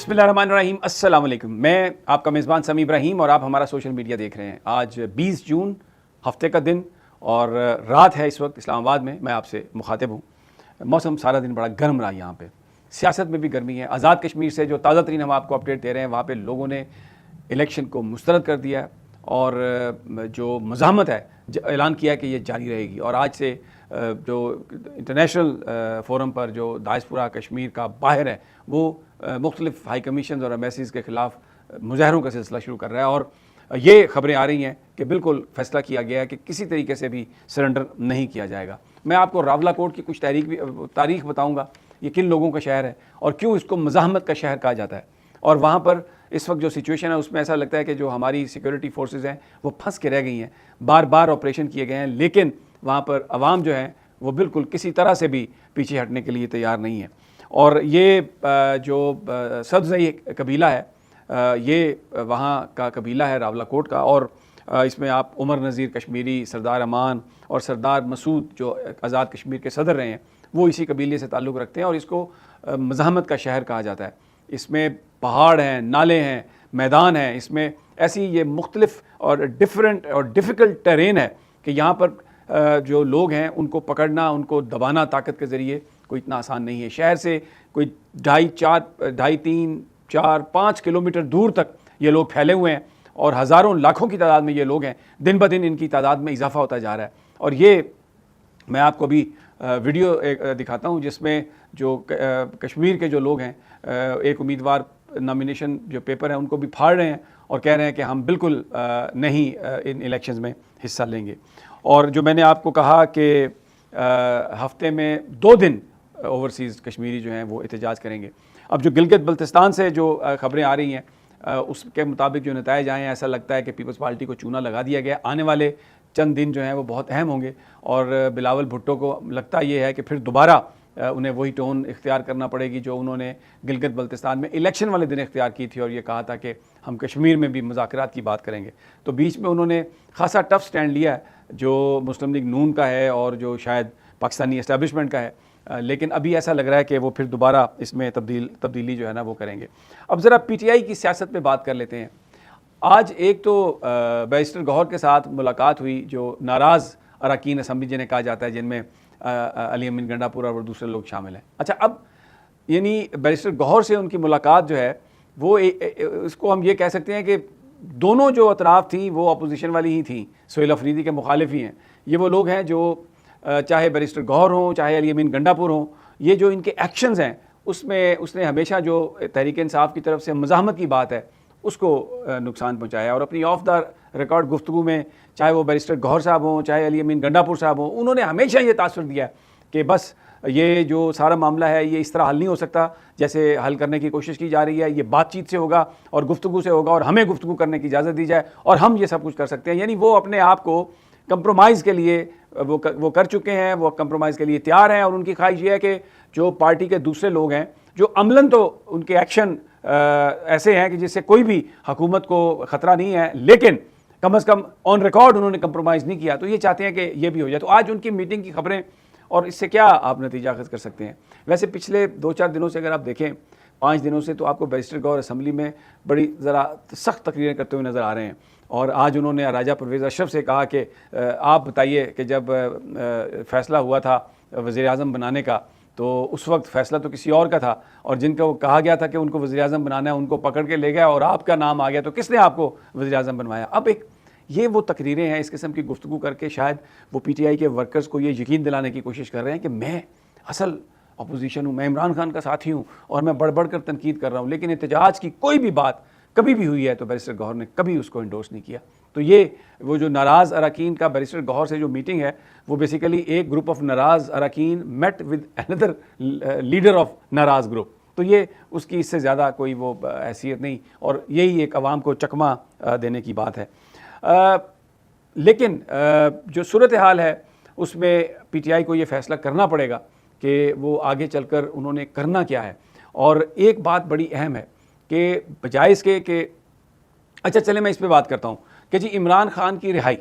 बिस्मिल्लाहिर्रहमानिर्रहीम, अस्सलाम वालेकुम। मैं आपका मेज़बान समी इब्राहीम और आप हमारा सोशल मीडिया देख रहे हैं। आज 20 जून हफ्ते का दिन और रात है इस वक्त इस्लामाबाद में। मैं आपसे मुखातिब हूँ। मौसम सारा दिन बड़ा गर्म रहा यहाँ पे, सियासत में भी गर्मी है। आज़ाद कश्मीर से जो ताज़ा तरीन हम आपको अपडेट दे रहे हैं, वहाँ पर लोगों ने इलेक्शन को मुस्तरद कर दिया है और जो मज़ाहमत है ऐलान किया है कि ये जारी रहेगी। और आज से जो इंटरनेशनल फ़ोरम पर जो डायस्पोरा कश्मीर का बाहर है वो मुख्तलिफ़ हाई कमीशन और एम्बेसीज़ के ख़िलाफ़ मुज़ाहरों का सिलसिला शुरू कर रहा है। और ये ख़बरें आ रही हैं कि बिल्कुल फ़ैसला किया गया है कि किसी तरीके से भी सरेंडर नहीं किया जाएगा। मैं आपको रावलाकोट की कुछ तारीख बताऊँगा, ये किन लोगों का शहर है और क्यों इसको मज़ाहमत का शहर कहा जाता है। और वहाँ पर इस वक्त जो सिचुएशन है उसमें ऐसा लगता है कि जो हमारी सिक्योरिटी फोर्सेस हैं वो फंस के रह गई हैं। बार बार ऑपरेशन किए गए हैं, लेकिन वहाँ पर अवाम जो है वो बिल्कुल किसी तरह से भी पीछे हटने के लिए तैयार नहीं है। और ये जो सब्ज़ई कबीला है, ये वहाँ का कबीला है रावलाकोट का। और इसमें आप उमर नज़ीर कश्मीरी, सरदार अमान और सरदार मसूद जो आज़ाद कश्मीर के सदर रहे हैं वो इसी कबीले से ताल्लुक़ रखते हैं और इसको मज़ाहमत का शहर कहा जाता है। इसमें पहाड़ हैं, नाले हैं, मैदान हैं, इसमें ऐसी ये मुख्तलिफ़ और डिफरेंट और डिफ़िकल्ट टेरेन है कि यहाँ पर जो लोग हैं उनको पकड़ना, उनको दबाना ताकत के ज़रिए कोई इतना आसान नहीं है। शहर से कोई 2.5-3-4-5 किलोमीटर दूर तक ये लोग फैले हुए हैं और हज़ारों लाखों की तादाद में ये लोग हैं। दिन ब दिन इनकी तादाद में इजाफा होता जा रहा है। और ये मैं आपको अभी वीडियो एक दिखाता हूँ जिसमें जो कश्मीर के जो लोग हैं, एक उम्मीदवार नॉमिनेशन जो पेपर है उनको भी फाड़ रहे हैं और कह रहे हैं कि हम बिल्कुल नहीं इन इलेक्शंस में हिस्सा लेंगे। और जो मैंने आपको कहा कि हफ्ते में 2 दिन ओवरसीज़ कश्मीरी जो हैं वो एहतजाज करेंगे। अब जो गिलगित बल्तिस्तान से जो ख़बरें आ रही हैं उसके मुताबिक जो नताइज आए हैं, ऐसा लगता है कि पीपल्स पार्टी को चूना लगा दिया गया। आने वाले चंद दिन जो हैं वो बहुत अहम होंगे और बिलावल भुट्टो को लगता ये है कि फिर दोबारा उन्हें वही टोन इख्तियार करना पड़ेगी जो उन्होंने गिलगित बल्तिस्तान में इलेक्शन वाले दिन इख्तियार की थी और ये कहा था कि हम कश्मीर में भी मुज़ाकरात की बात करेंगे। तो बीच में उन्होंने खासा टफ स्टैंड लिया है जो मुस्लिम लीग नून का है और जो शायद पाकिस्तानी एस्टेब्लिशमेंट का है, लेकिन अभी ऐसा लग रहा है कि वो फिर दोबारा इसमें तब्दीली जो है ना वो करेंगे। अब ज़रा PTI की सियासत पे बात कर लेते हैं। आज एक तो बैरिस्टर गौहर के साथ मुलाकात हुई जो नाराज़ अरकान असम्बली जिन्हें कहा जाता है, जिनमें अली अमीन गंडापुरा और दूसरे लोग शामिल हैं। अच्छा, अब यानी बैरिस्टर गौहर से उनकी मुलाकात जो है वो इसको हम ये कह सकते हैं कि दोनों जो अतराफ़ थी वो अपोजिशन वाली ही थी, सोहेल अफरीदी के मुखालिफ ही हैं। ये वो लोग हैं जो चाहे बैरिस्टर गौहर हों चाहे अली अमीन गंडापुर हों, ये जो इनके एक्शंस हैं उसमें उसने हमेशा जो तहरीक इंसाफ की तरफ से मज़ाहमत की बात है उसको नुकसान पहुँचाया। और अपनी ऑफ द रिकॉर्ड गुफ्तगू में चाहे वो बैरिस्टर गौहर साहब हों चाहे अली अमीन गंडापुर साहब हों, उन्होंने हमेशा ये तासुर दिया कि बस ये जो सारा मामला है ये इस तरह हल नहीं हो सकता जैसे हल करने की कोशिश की जा रही है। ये बातचीत से होगा और गुफ्तगू से होगा और हमें गुफ्तगू करने की इजाज़त दी जाए और हम ये सब कुछ कर सकते हैं। यानी वो अपने आप को कंप्रोमाइज़ के लिए वो कर चुके हैं, वो कंप्रोमाइज़ के लिए तैयार हैं। और उनकी ख्वाहिश ये है कि जो पार्टी के दूसरे लोग हैं जो अमलन तो उनके एक्शन ऐसे हैं कि जिससे कोई भी हुकूमत को ख़तरा नहीं है, लेकिन कम अज़ कम ऑन रिकॉर्ड उन्होंने कंप्रोमाइज़ नहीं किया, तो ये चाहते हैं कि ये भी हो जाए। तो आज उनकी मीटिंग की खबरें और इससे क्या आप नतीजा अख़ज़ कर सकते हैं। वैसे पिछले 2-4 दिनों से अगर आप देखें, 5 दिनों से, तो आपको बैरिस्टर गौहर असम्बली में बड़ी ज़रा सख्त तकरीरें करते हुए नज़र आ रहे हैं। और आज उन्होंने राजा परवेज़ अशरफ से कहा कि आप बताइए कि जब फ़ैसला हुआ था वज़ीर-ए-आज़म बनाने का तो उस वक्त फ़ैसला तो किसी और का था और जिनको कहा गया था कि उनको वज़ीर-ए-आज़म बनाना है उनको पकड़ के ले गया और आपका नाम आ गया, तो किसने आपको वज़ीर-ए-आज़म बनवाया। अब एक ये वो तकरीरें हैं, इस किस्म की गुफ्तगू करके शायद वो PTI के वर्कर्स को ये यकीन दिलाने की कोशिश कर रहे हैं कि मैं असल अपोजिशन हूँ, मैं इमरान खान का साथी हूँ और मैं बढ़ बढ़ कर तनकीद कर रहा हूँ। लेकिन एहतजाज की कोई भी बात कभी भी हुई है तो बैरिस्टर गौहर ने कभी उसको इंडोर्स नहीं किया। तो ये वो जो नाराज़ अरकान का बैरिस्टर गौहर से जो मीटिंग है वो बेसिकली एक ग्रुप ऑफ नाराज़ अरकान met with another leader of नाराज़ ग्रुप। तो ये उसकी इससे ज़्यादा कोई वो हैसियत नहीं और यही एक अवाम को चकमा देने की बात है। लेकिन जो सूरत हाल है उसमें PTI को ये फ़ैसला करना पड़ेगा कि वो आगे चलकर उन्होंने करना क्या है। और एक बात बड़ी अहम है कि बजाय इसके कि अच्छा चले मैं इस पे बात करता हूँ कि जी इमरान खान की रिहाई,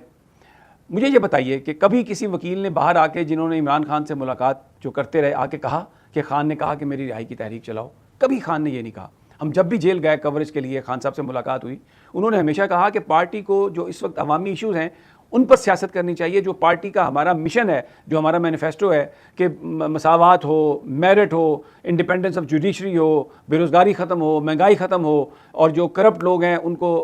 मुझे ये बताइए कि कभी किसी वकील ने बाहर आके जिन्होंने इमरान खान से मुलाकात जो करते रहे आके कहा कि खान ने कहा कि मेरी रिहाई की तहरीक चलाओ? कभी खान ने ये नहीं कहा। हम जब भी जेल गए कवरेज के लिए, खान साहब से मुलाकात हुई, उन्होंने हमेशा कहा कि पार्टी को जो इस वक्त अवामी इश्यूज़ हैं उन पर सियासत करनी चाहिए। जो पार्टी का हमारा मिशन है, जो हमारा मैनिफेस्टो है कि मसावात हो, मेरिट हो, इंडिपेंडेंस ऑफ जुडिशरी हो, बेरोज़गारी ख़त्म हो, महंगाई ख़त्म हो, और जो करप्ट लोग हैं उनको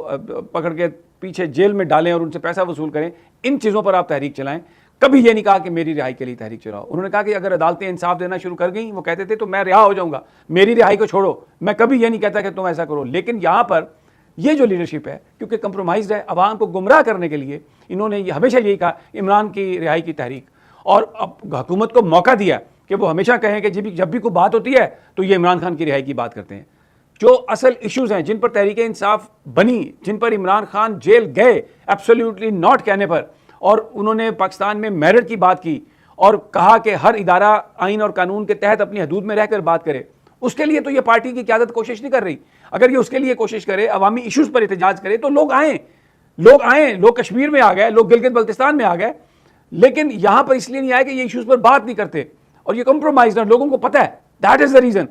पकड़ के पीछे जेल में डालें और उनसे पैसा वसूल करें, इन चीज़ों पर आप तहरीक चलाएं। कभी ये नहीं कहा कि मेरी रिहाई के लिए तहरीक चलाओ। उन्होंने कहा कि अगर अदालतें इंसाफ देना शुरू कर गई, वो कहते थे तो मैं रिहा हो जाऊंगा, मेरी रिहाई को छोड़ो। मैं कभी ये नहीं कहता कि तुम ऐसा करो, लेकिन यहाँ पर ये जो लीडरशिप है, क्योंकि कंप्रोमाइज़ है, अवाम को गुमराह करने के लिए इन्होंने हमेशा यही कहा इमरान की रिहाई की तहरीक, और अब हुकूमत को मौका दिया कि वो हमेशा कहें कि जब भी कोई बात होती है तो ये इमरान खान की रिहाई की बात करते हैं। जो असल इश्यूज़ हैं जिन पर तहरीक इंसाफ बनी, जिन पर इमरान खान जेल गए एब्सोल्युटली नॉट कहने पर, और उन्होंने पाकिस्तान में मेरिट की बात की और कहा कि हर इदारा आइन और कानून के तहत अपनी हदूद में रहकर बात करे, उसके लिए तो ये पार्टी की क़यादत कोशिश नहीं कर रही। अगर ये उसके लिए कोशिश करे, अवामी इश्यूज़ पर एहतजाज करे, तो लोग आएँ, लोग कश्मीर में आ गए, लोग गिलगित बल्तिस्तान में आ गए, लेकिन यहाँ पर इसलिए नहीं आए कि ये इश्यूज़ पर बात नहीं करते, और ये कंप्रोमाइज़ है, लोगों को पता है, दैट इज़ द रीज़न।